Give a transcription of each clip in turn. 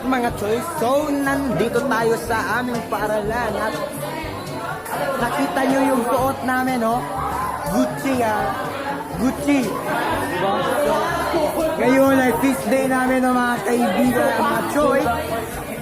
mga choy? So, nandito tayo sa aming paaralan at nakita nyo yung suot namin, no? Gucci, Gucci. Diba? So, ngayon ay Feastday namin ng mga kaibigan, mga choy.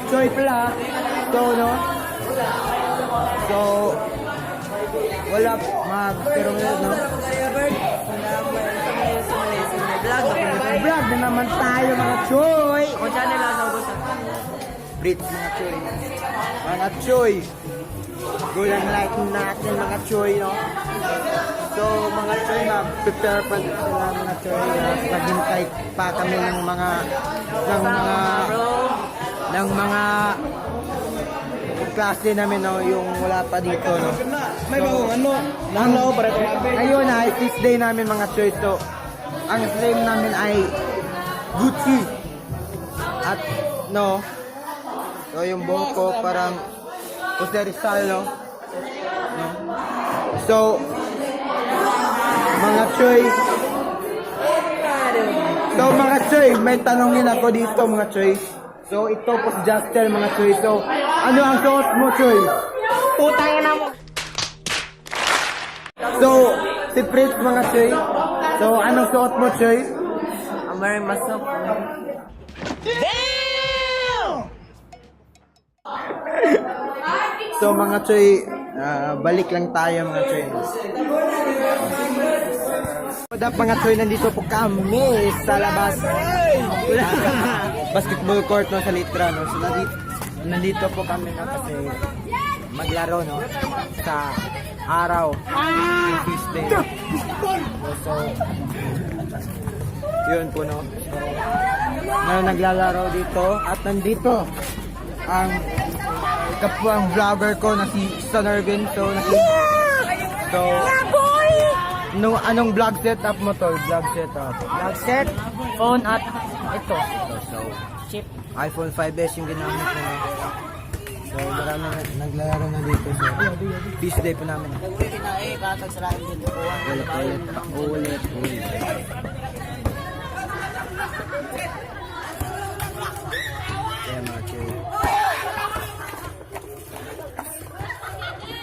Choy pala. So, no? So, wala pero no? Vlog na naman tayo mga choy. O channel lang ako sa Brits mga choy. Mga choy. Gulang like natin mga choy, no? So mga choy, prepare pa sila mga choy. Naghintay pa kami ng mga klase namin, no, yung wala pa dito, no. May bagong ano? Nanglaw para Ngayon ay Feastday namin mga choy. So ang claim namin ay Gucci. At no. So yung buhok ko parang Jose Rizal, no. So mga choy. So mga choy, may tanongin ako dito mga choy. So ito po si Justin mga choy. So ano ang suot mo choy? putang ina mo. So si Fritz mga choy. So anong suot mo choy? I'm wearing myself. So mga choy, balik lang tayo mga choy. Wadap mga choy, nandito po kami sa labas. Basketball court, no, sa Litra, no. So nandito po kami na kasi maglaro, no, sa araw yung Feastday. So yun po, no. So, naglalaro dito at nandito ang kapwang vlogger ko na si Son Irvin. So anong vlog setup mo to? Vlog setup. Vlog set, phone at ito. So Chip. iPhone 5s yung ginamit ko, no. So marami naglalaro na dito. So Feastday po namin. Ulit.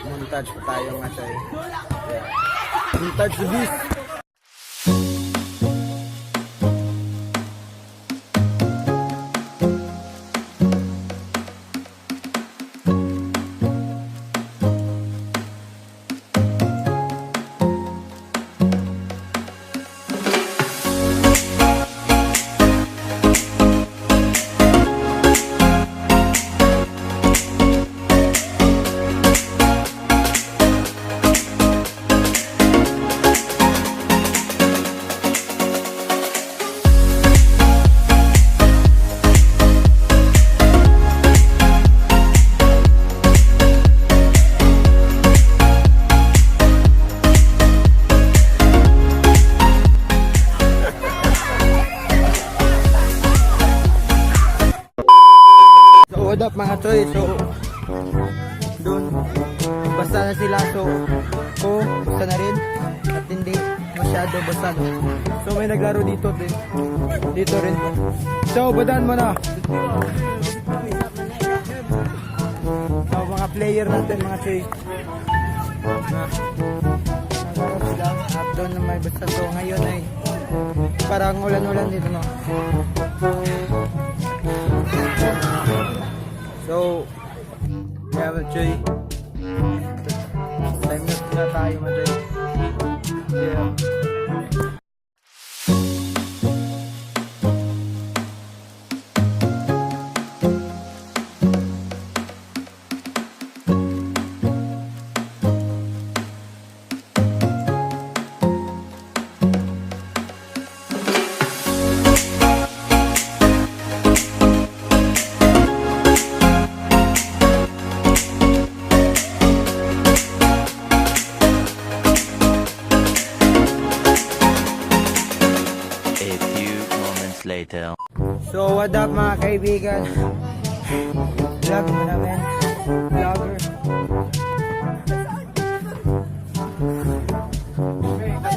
Montage pa tayo nga choy. Montage to this. What up mga choy? So doon basta na sila. So basta na rin at hindi masyado basta, no? So may naglaro dito din. Dito rin. So badan mo na. So mga player natin mga choy. Naglaro sila at doon na may basta. So ngayon ay parang ulan-ulan dito, no? So, yeah, choy. Time na tayo, choy. Yeah. Later. So what up mga kaibigan? Vlog mo namin. Vlogger.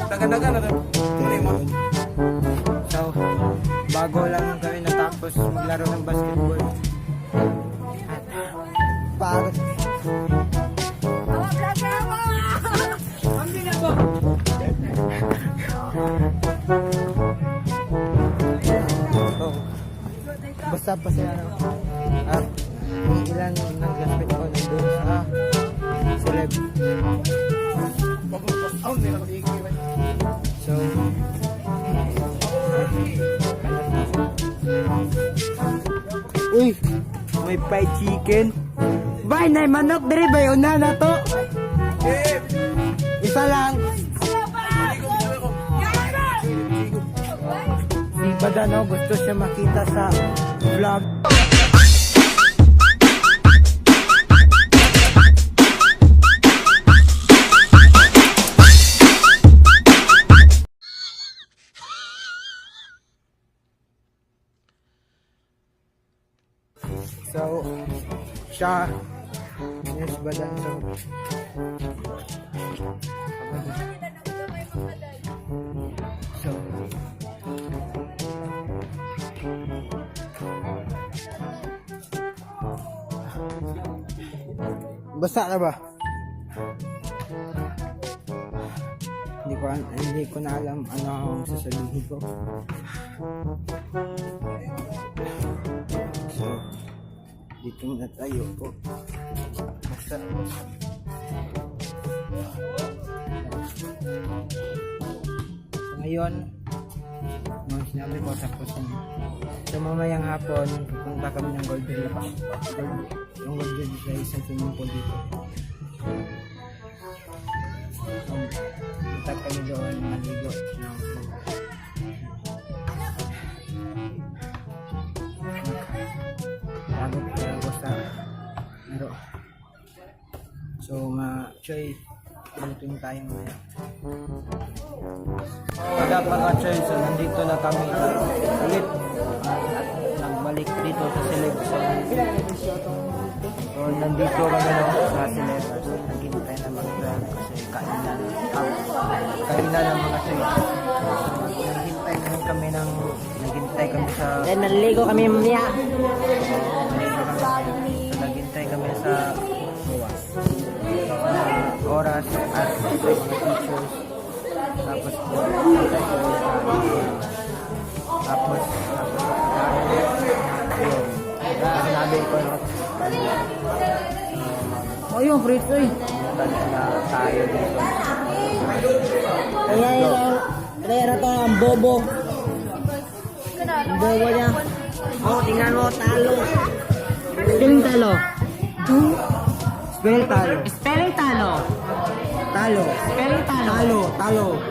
Taga-taga na ito. So bago lang kami natapos maglaro ng basketball. Basta pa sila, no? At yung ilan nag-respect ko nandun sa celeb. So, uy, may fried chicken. Bay, na manok diri ba yun na to? Isa lang. Si Badano gusto siya makita sa vlog. So, siya, yes, Badan, so, basa na ba? Hindi ko na alam ano ang sasabihin ko. So, dito na tayo po. Basta. So, ngayon, mga sinabi ko tapos so mamayang hapon, pupunta kami ng Golden Lapa. Yung Golden sa isang swimming pool dito. Punta kami doon, maligo. Bago sa araw. So choy, malutin tayo ngayon. Wala mga choy, so nandito na kami ulit. Nagbalik dito sa celeb. So nandito kami sa celeb. Naghintay na mag-vlog kasi kainan ng mga choy. Naghintay kami sa... Then naligo kami mamaya. Naghintay kami sa oras at sa mga teachers. Tapos sinabi ko Yung frito eh. na tayo dito. Kaya na to ang bobo. Ang bobo niya. Oh, tingnan mo, talo. Spelling talo. Spell talo. Spelling talo. Talo. Spelling talo. Talo.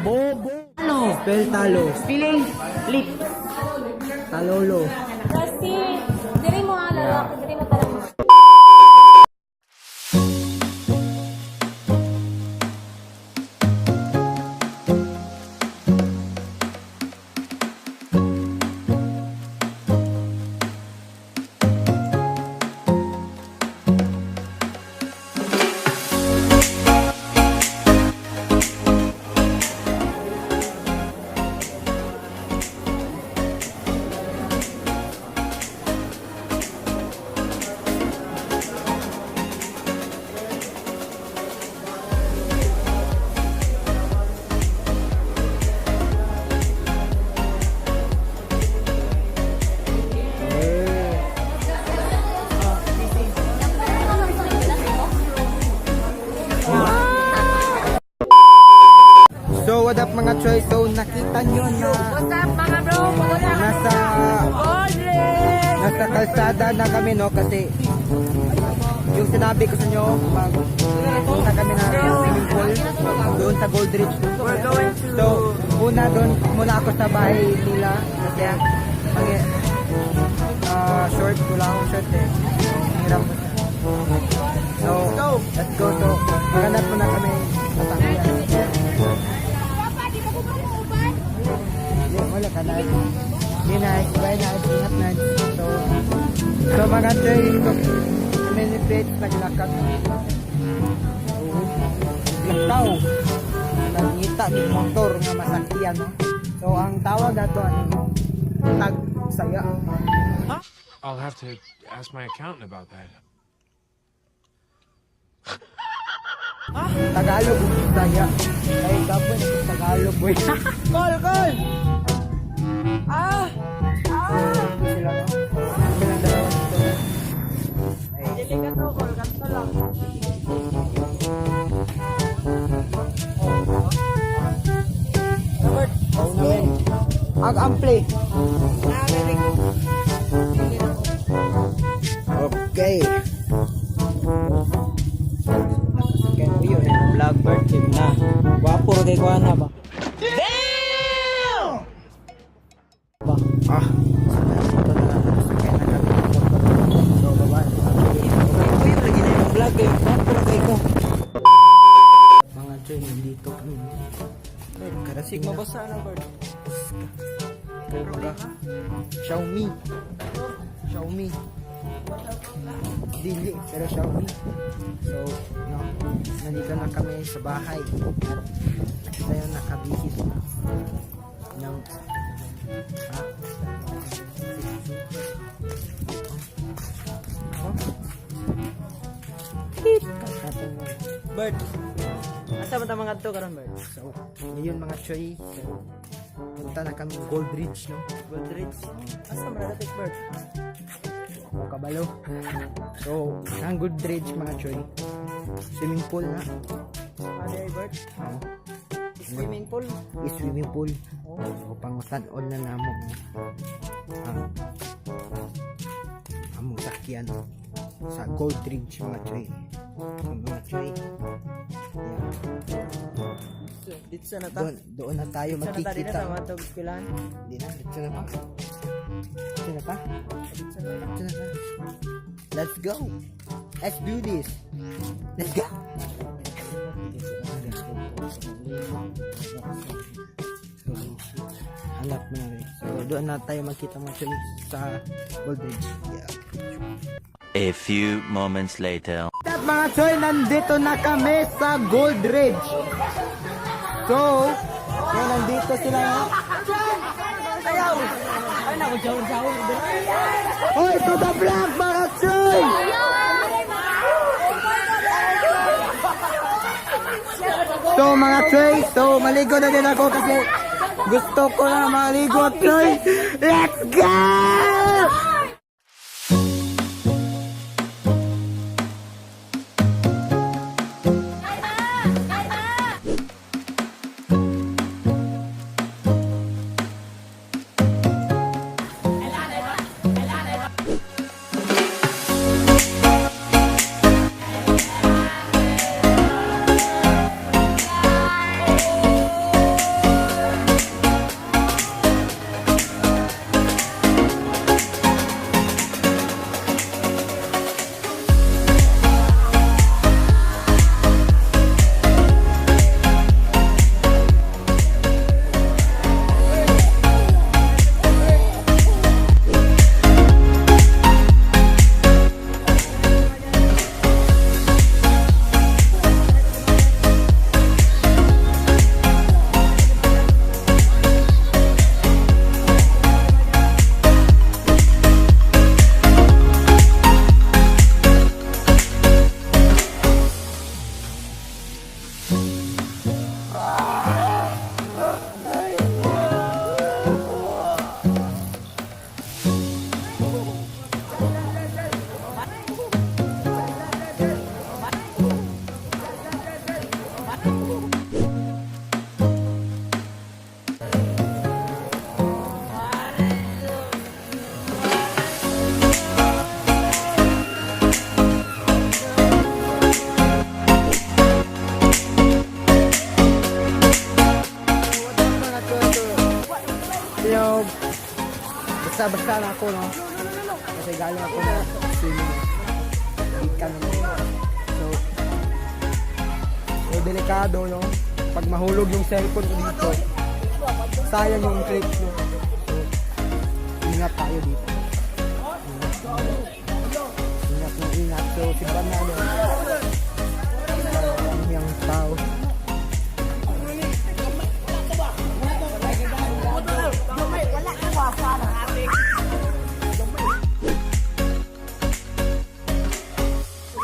Bobo. Talo. Spell talo. Spelling lip. Talolo. Kasi, diri mo lalaki, diri mo talaga. So what up mga choy? So nakita nyo na What's up mga bro? nasa kalsada na kami no kasi yung sinabi ko sa inyo punta kami na swimming pool doon sa Gold Ridge. So muna ako sa bahay nila kasi short ko lang akong short eh. Hirap ko siya. So let's go. So maghanap muna kami masakyan. Wala ka na. Hindi nice. Bye nice. Ingat nice. So mga choy, minipit, naglakad. Nagtaw. Nagngita ng motor nga masakyan. No? So ang tawag dato ano tag saya. I'll have to ask my accountant about that. Tagalog saya. Ay kapon Tagalog boy. Call. Sila no. Mag-ampli. Okay. Kaya mo yun, Llambert team na. Wapo rin kay kuha na ba? Ah. So, baba. Lagi na yung vlog kayo. Wapo rin kay ko. Mga choy, nandito kami. Karasig mabasa na bird. Mga Xiaomi. Xiaomi. Dili, pero Xiaomi. So, no, nandito na kami sa bahay. At nakita yung nakabihis ng Bird. Asa ba mga to karon bird? So, ngayon mga choy, so, punta na kami Gold Ridge, no? Gold Ridge. Asa man dapat bird? O kabalo. So, ang Gold Ridge mga choy, swimming pool na. Ano ay bird? Oh, Swimming pool. swimming pool. O pangutan-on na namo ang among sakyan sa Gold Ridge mga choy. So, mga choy, Dito sa nata. doon na tayo Dito na ta din makikita. sa mga tagpilan. Hindi na, dito na pa. Dito na pa. Dito na pa. Let's go. Let's do this. Let's go. So, hanap na rin. So, doon na tayo makita mga choy sa Gold Ridge. Yeah. A few moments later. At mga choy, nandito na kami sa Gold Ridge. So, yan, nandito sila. Ayaw. Ay na ko jawon. Hoy, to the vlog mga choy! So mga choy, so maligo na din ako kasi gusto ko na maligo choy. Let's go! Basta na ako, no? Kasi galing ako na swimming. Ikan naman. So, delikado, no? Pag mahulog yung cellphone ko dito, sayang yung clip, no? So, ingat tayo dito. Ingat. So, sigban na, no? Yung tao.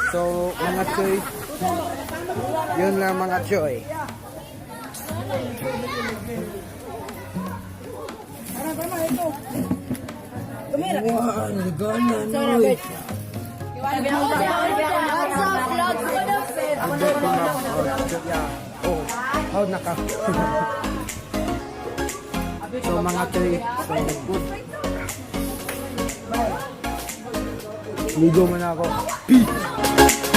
So, mga choy, yun lang mga choy. Oh, naka. So mga choy, so good. Ligo muna ako. Peace!